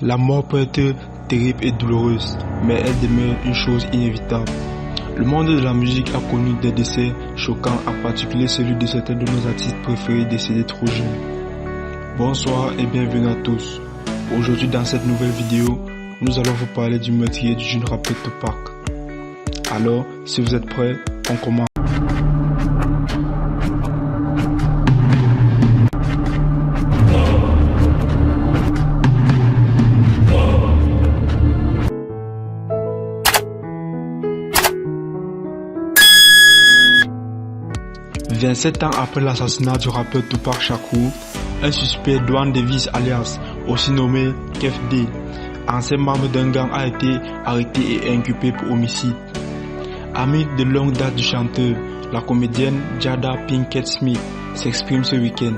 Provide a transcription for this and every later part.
La mort peut être terrible et douloureuse, mais elle demeure une chose inévitable. Le monde de la musique a connu des décès choquants, en particulier celui de certains de nos artistes préférés décédés trop jeunes. Bonsoir et bienvenue à tous. Aujourd'hui dans cette nouvelle vidéo, nous allons vous parler du meurtrier du jeune rappeur Tupac. Alors, si vous êtes prêts, on commence. « 27 ans après l'assassinat du rappeur Tupac Shakur, un suspect, Dwan Davis alias, aussi nommé Kef D, ancien membre d'un gang, a été arrêté et inculpé pour homicide. Amie de longue date du chanteur, la comédienne Jada Pinkett Smith s'exprime ce week-end.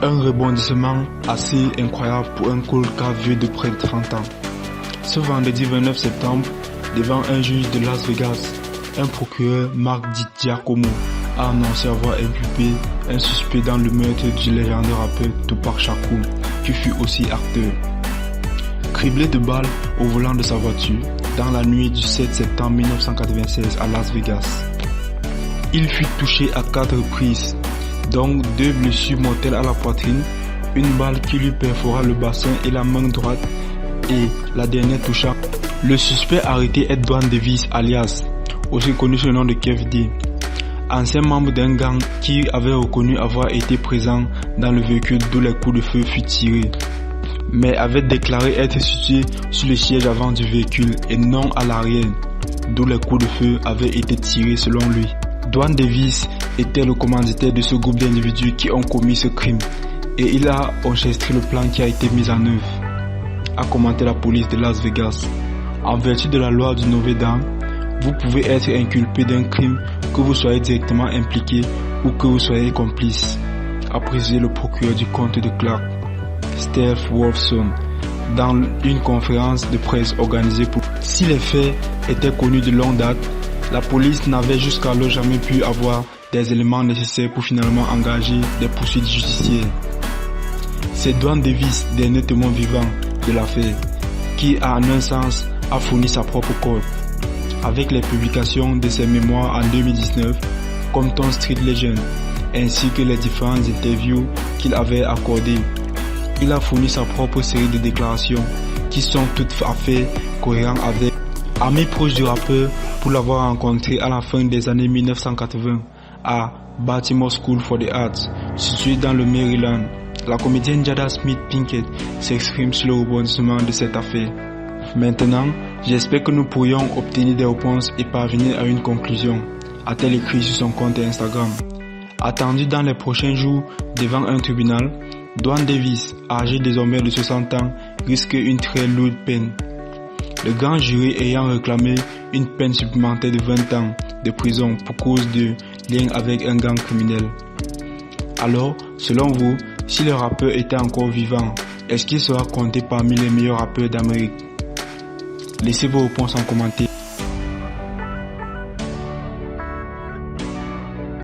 Un rebondissement assez incroyable pour un cold cas vieux de près de 30 ans. Ce vendredi 29 septembre, devant un juge de Las Vegas, un procureur, Mark DiGiacomo, a annoncé avoir inculpé un suspect dans le meurtre du légendaire rappeur Tupac Shakur, qui fut aussi acteur. Criblé de balles au volant de sa voiture, dans la nuit du 7 septembre 1996 à Las Vegas. Il fut touché à 4 reprises, dont 2 blessures mortelles à la poitrine, une balle qui lui perfora le bassin et la main droite, et la dernière touchant. Le suspect arrêté est Dwan Davis alias, aussi connu sous le nom de Kef D, ancien membre d'un gang qui avait reconnu avoir été présent dans le véhicule d'où les coups de feu furent tirés, mais avait déclaré être situé sur le siège avant du véhicule et non à l'arrière, d'où les coups de feu avaient été tirés selon lui. Dwan Davis était le commanditaire de ce groupe d'individus qui ont commis ce crime et il a orchestré le plan qui a été mis en œuvre, a commenté la police de Las Vegas. En vertu de la loi du Nevada, vous pouvez être inculpé d'un crime que vous soyez directement impliqué ou que vous soyez complice, a précisé le procureur du comté de Clark, Steph Wolfson, dans une conférence de presse organisée pour... Si les faits étaient connus de longue date, la police n'avait jusqu'alors jamais pu avoir des éléments nécessaires pour finalement engager des poursuites judiciaires. C'est Dwan Davis, dernier témoin vivant de l'affaire, qui en un sens a fourni sa propre corde. Avec les publications de ses mémoires en 2019, Compton Street Legend, ainsi que les différentes interviews qu'il avait accordées, il a fourni sa propre série de déclarations qui sont toutes à fait cohérentes avec ami proche du rappeur pour l'avoir rencontré à la fin des années 1980 à Baltimore School for the Arts, situé dans le Maryland. La comédienne Jada Smith Pinkett s'exprime sur le rebondissement de cette affaire. Maintenant, j'espère que nous pourrions obtenir des réponses et parvenir à une conclusion, a-t-elle écrit sur son compte Instagram. Attendu dans les prochains jours devant un tribunal, Dwan Davis, âgé désormais de 60 ans, risque une très lourde peine. Le grand jury ayant réclamé une peine supplémentaire de 20 ans de prison pour cause de lien avec un gang criminel. Alors, selon vous, si le rappeur était encore vivant, est-ce qu'il sera compté parmi les meilleurs rappeurs d'Amérique? Laissez vos réponses en commentaire.